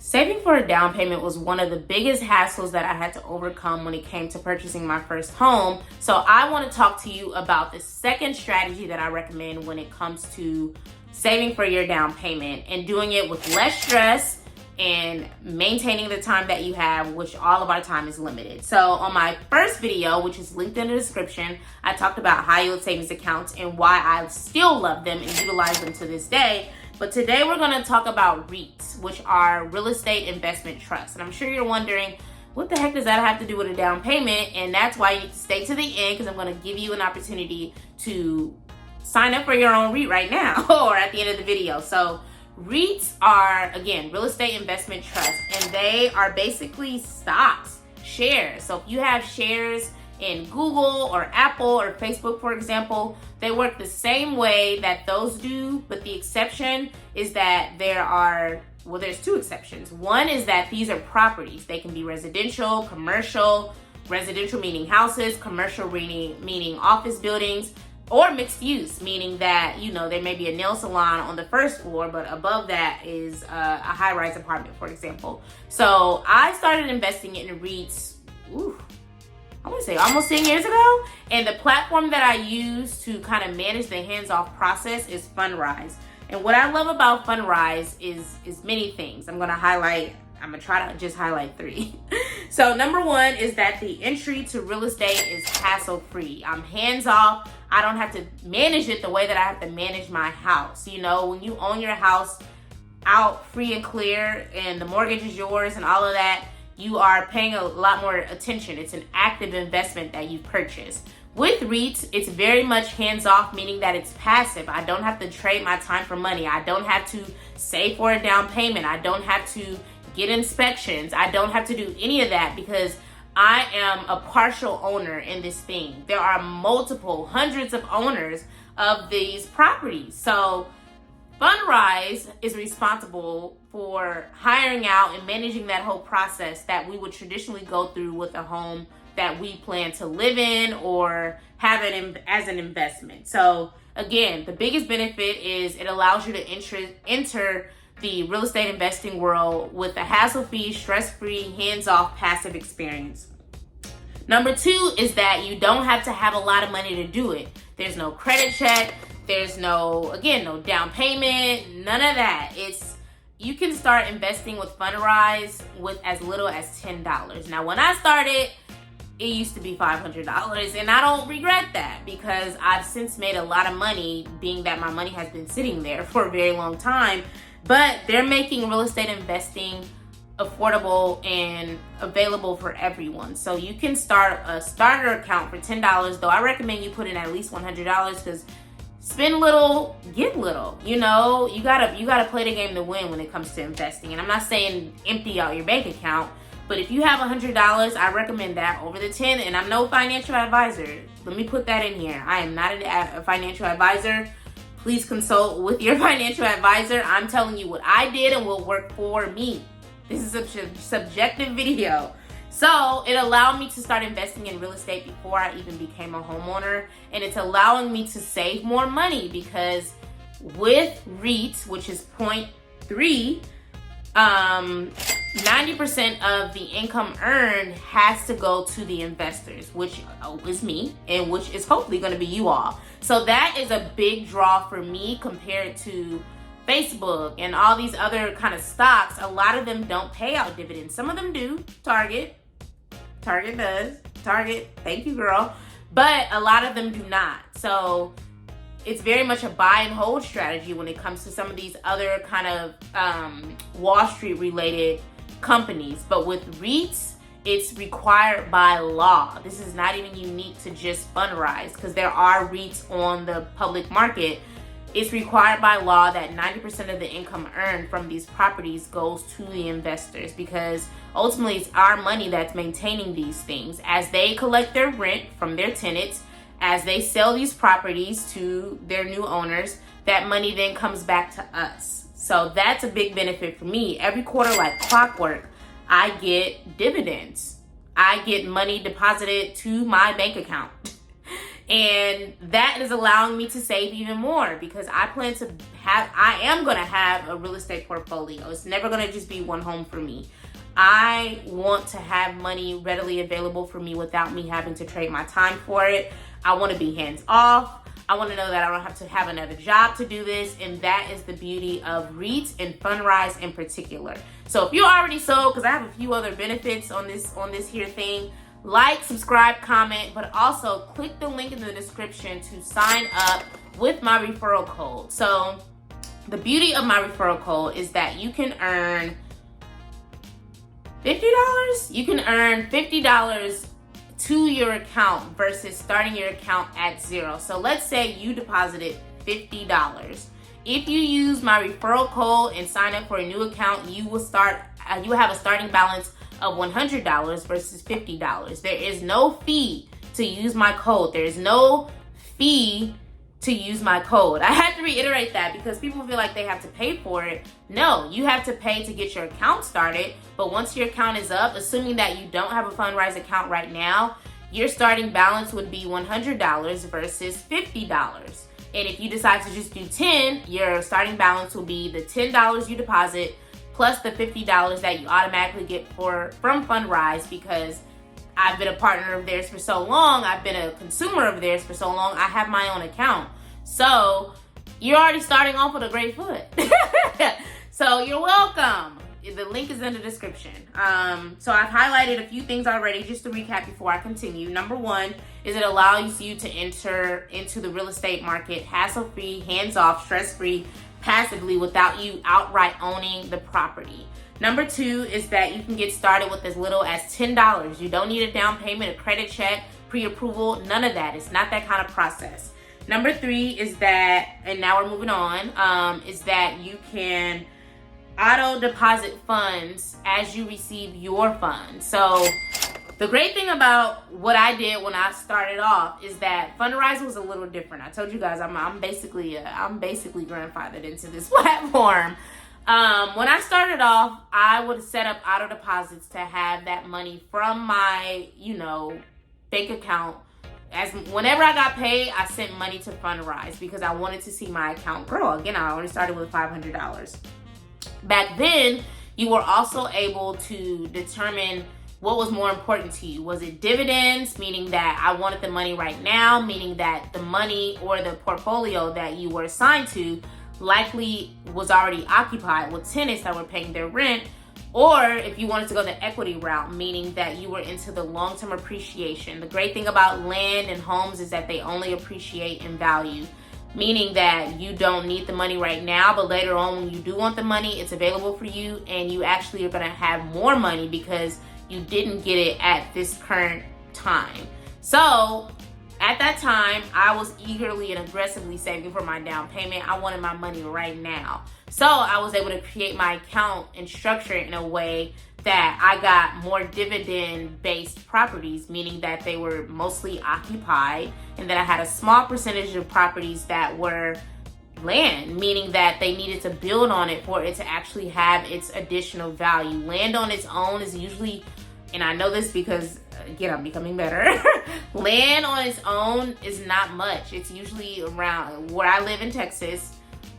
Saving for a down payment was one of the biggest hassles that I had to overcome when it came to purchasing my first home. So I want to talk to you about the second strategy that I recommend when it comes to saving for your down payment and doing it with less stress and maintaining the time that you have, which all of our time is limited. So on my first video, which is linked in the description, I talked about high yield savings accounts and why I still love them and utilize them to this day. But today we're going to talk about REITs, which are real estate investment trusts. And I'm sure you're wondering, what the heck does that have to do with a down payment? And that's why you need to stay to the end, because I'm going to give you an opportunity to sign up for your own REIT right now or at the end of the video. So REITs are, again, real estate investment trusts, and they are basically stocks, shares. So if you have shares in Google or Apple or Facebook, for example, they work the same way that those do, but the exception is that there's two exceptions. One is that these are properties. They can be residential, commercial, residential meaning houses, commercial meaning office buildings, or mixed use, meaning that, there may be a nail salon on the first floor, but above that is a high-rise apartment, for example. So I started investing in REITs, I want to say almost 10 years ago. And the platform that I use to kind of manage the hands-off process is Fundrise. And what I love about Fundrise is many things. I'm going to try to just highlight three. So number one is that the entry to real estate is hassle-free. I'm hands-off. I don't have to manage it the way that I have to manage my house. When you own your house out free and clear and the mortgage is yours and all of that, you are paying a lot more attention. It's an active investment that you purchase. With REITs, it's very much hands-off, meaning that it's passive. I don't have to trade my time for money. I don't have to save for a down payment. I don't have to get inspections. I don't have to do any of that because I am a partial owner in this thing. There are hundreds of owners of these properties. So Fundrise is responsible for hiring out and managing that whole process that we would traditionally go through with a home that we plan to live in or have it as an investment. So again, the biggest benefit is it allows you to enter the real estate investing world with a hassle-free, stress-free, hands-off, passive experience. Number two is that you don't have to have a lot of money to do it. There's no credit check. There's no down payment, none of that. You can start investing with Fundrise with as little as $10. Now, when I started, it used to be $500, and I don't regret that because I've since made a lot of money, being that my money has been sitting there for a very long time. But they're making real estate investing affordable and available for everyone. So you can start a starter account for $10, though I recommend you put in at least $100 because spend little, get little. You gotta play the game to win when it comes to investing. And I'm not saying empty out your bank account, but if you have $100, I recommend that over the 10. And I'm no financial advisor. Let me put that in here. I am not a financial advisor. Please consult with your financial advisor. I'm telling you what I did and will work for me. This is a subjective video. So it allowed me to start investing in real estate before I even became a homeowner. And it's allowing me to save more money because with REITs, which is 0.3, 90% of the income earned has to go to the investors, which is me, and which is hopefully going to be you all. So that is a big draw for me compared to Facebook and all these other kind of stocks. A lot of them don't pay out dividends. Some of them do. Target does. Target, thank you, girl. But a lot of them do not. So it's very much a buy and hold strategy when it comes to some of these other kind of Wall Street related companies. But with REITs, it's required by law. This is not even unique to just Fundrise because there are REITs on the public market. It's required by law that 90% of the income earned from these properties goes to the investors because ultimately it's our money that's maintaining these things. As they collect their rent from their tenants, as they sell these properties to their new owners, that money then comes back to us. So that's a big benefit for me. Every quarter, like clockwork, I get dividends. I get money deposited to my bank account. And that is allowing me to save even more because I am going to have a real estate portfolio. It's never going to just be one home for me. I want to have money readily available for me without me having to trade my time for it. I want to be hands off. I want to know that I don't have to have another job to do this. And that is the beauty of REITs and Fundrise in particular. So if you're already sold, because I have a few other benefits on this here thing, like, subscribe, comment, but also click the link in the description to sign up with my referral code. So the beauty of my referral code is that you can earn $50. You can earn $50 to your account versus starting your account at zero. So let's say you deposited $50. If you use my referral code and sign up for a new account, you will have a starting balance of $100 versus $50. There is no fee to use my code. There is no fee to use my code. I have to reiterate that because people feel like they have to pay for it. No, you have to pay to get your account started. But once your account is up, assuming that you don't have a Fundrise account right now, your starting balance would be $100 versus $50. And if you decide to just do 10, your starting balance will be the $10 you deposit plus the $50 that you automatically get from Fundrise because I've been a partner of theirs for so long. I've been a consumer of theirs for so long. I have my own account. So you're already starting off with a great foot. So you're welcome. The link is in the description. So I've highlighted a few things already just to recap before I continue. Number one is it allows you to enter into the real estate market hassle-free, hands-off, stress-free, passively without you outright owning the property. Number two is that you can get started with as little as $10. You don't need a down payment, a credit check, pre-approval, none of that. It's not that kind of process. Number three is that, and now we're moving on, is that you can auto deposit funds as you receive your funds. So the great thing about what I did when I started off is that Fundrise was a little different. I told you guys I'm basically grandfathered into this platform. When I started off, I would set up auto deposits to have that money from my, bank account. As whenever I got paid, I sent money to Fundrise because I wanted to see my account grow. Again, I only started with $500. Back then, you were also able to determine what was more important to you. Was it dividends, meaning that I wanted the money right now, meaning that the money or the portfolio that you were assigned to likely was already occupied with tenants that were paying their rent, or if you wanted to go the equity route, meaning that you were into the long-term appreciation. The great thing about land and homes is that they only appreciate in value, meaning that you don't need the money right now, but later on when you do want the money, it's available for you and you actually are going to have more money because you didn't get it at this current time. So at that time, I was eagerly and aggressively saving for my down payment. I wanted my money right now. So I was able to create my account and structure it in a way that I got more dividend-based properties, meaning that they were mostly occupied, and that I had a small percentage of properties that were land, meaning that they needed to build on it for it to actually have its additional value. Land on its own is usually, and I know this because, again, I'm becoming better. Land on its own is not much. It's usually around, where I live in Texas,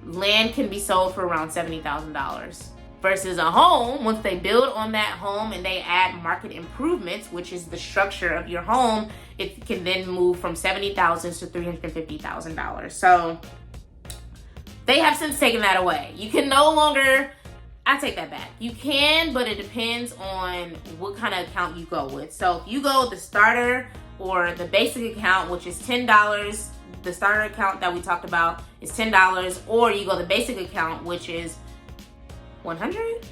land can be sold for around $70,000. Versus a home, once they build on that home and they add market improvements, which is the structure of your home, it can then move from $70,000 to $350,000. So they have since taken that away. You can no longer, I take that back. You can, but it depends on what kind of account you go with. So if you go with the starter or the basic account, which is $10, the starter account that we talked about is $10, or you go the basic account, which is 100?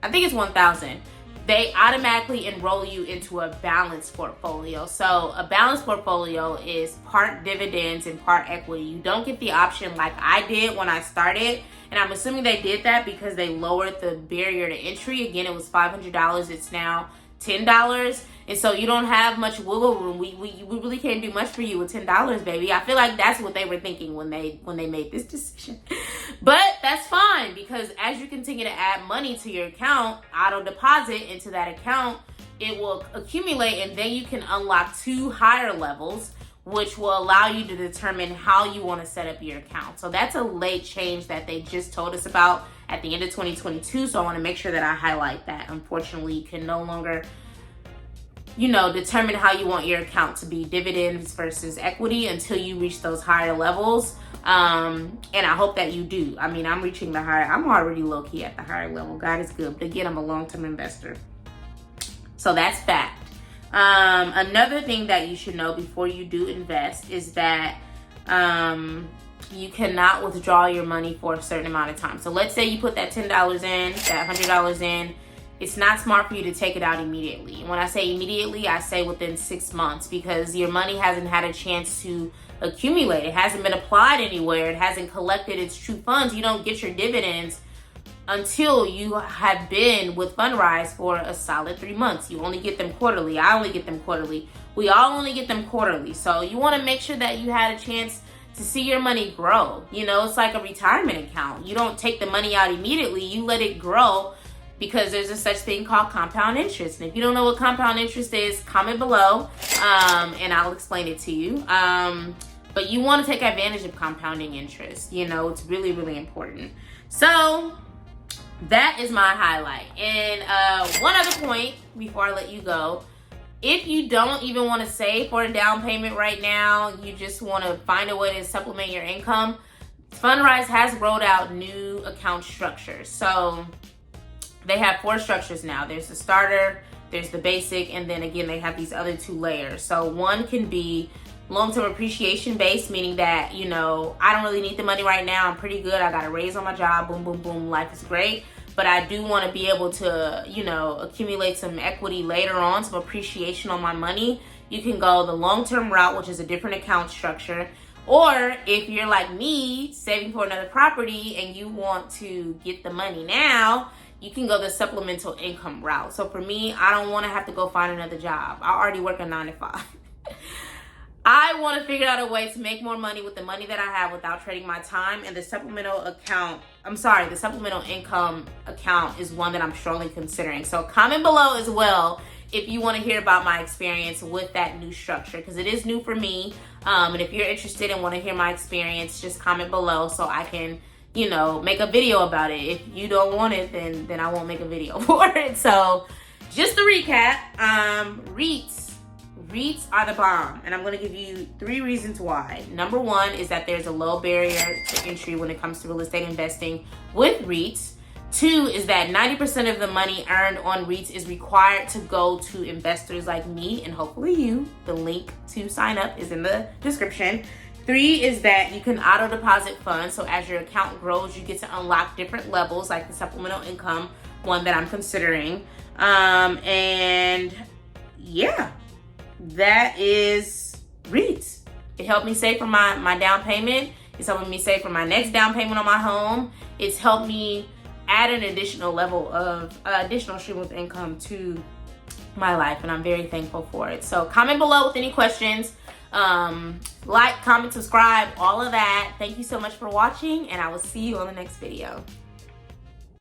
I think it's 1,000. They automatically enroll you into a balanced portfolio. So a balanced portfolio is part dividends and part equity. You don't get the option like I did when I started. And I'm assuming they did that because they lowered the barrier to entry. Again, it was $500. It's now $10. And so you don't have much wiggle room. We really can't do much for you with $10, baby. I feel like that's what they were thinking when they made this decision. But that's fine, because as you continue to add money to your account, auto deposit into that account, it will accumulate, and then you can unlock 2 higher levels, which will allow you to determine how you want to set up your account. So that's a late change that they just told us about at the end of 2022. So I want to make sure that I highlight that. Unfortunately, you can no longer, determine how you want your account to be dividends versus equity until you reach those higher levels. And I hope that you do. I mean, I'm already low-key at the higher level. God is good. But again, I'm a long-term investor. So that's fact. Another thing that you should know before you do invest is that you cannot withdraw your money for a certain amount of time. So let's say you put that $10 in, that $100 in. It's not smart for you to take it out immediately. When I say immediately, I say within 6 months, because your money hasn't had a chance to accumulate. It hasn't been applied anywhere. It hasn't collected its true funds. You don't get your dividends until you have been with Fundrise for a solid 3 months. You only get them quarterly. I only get them quarterly. We all only get them quarterly. So you want to make sure that you had a chance to see your money grow. It's like a retirement account. You don't take the money out immediately. You let it grow, because there's a such thing called compound interest. And if you don't know what compound interest is, comment below and I'll explain it to you. But you want to take advantage of compounding interest. It's really, really important. So that is my highlight. And one other point before I let you go. If you don't even want to save for a down payment right now, you just want to find a way to supplement your income, Fundrise has rolled out new account structures. So they have 4 structures now. There's the starter, there's the basic, and then again, they have these other 2 layers. So one can be long-term appreciation based, meaning that, I don't really need the money right now. I'm pretty good. I got a raise on my job. Boom, boom, boom. Life is great. But I do want to be able to, accumulate some equity later on, some appreciation on my money. You can go the long-term route, which is a different account structure. Or if you're like me, saving for another property and you want to get the money now, you can go the supplemental income route. So for me, I don't want to have to go find another job. I already work a 9 to 5. I want to figure out a way to make more money with the money that I have without trading my time. And the supplemental income account is one that I'm strongly considering. So comment below as well if you want to hear about my experience with that new structure, because it is new for me. And if you're interested and want to hear my experience, just comment below so I can, make a video about it. If you don't want it, then I won't make a video for it. So just to recap, REITs are the bomb, and I'm going to give you 3 reasons why. Number 1 is that there's a low barrier to entry when it comes to real estate investing with REITs. 2 is that 90% of the money earned on REITs is required to go to investors like me and hopefully you. The link to sign up is in the description. 3 is that you can auto deposit funds. So as your account grows, you get to unlock different levels, like the supplemental income one that I'm considering. And yeah, that is REITs. It helped me save for my down payment. It's helping me save for my next down payment on my home. It's helped me add an additional level of additional stream of income to my life, and I'm very thankful for it. So comment below with any questions. Like, comment, subscribe, all of that. Thank you so much for watching, and I will see you on the next video.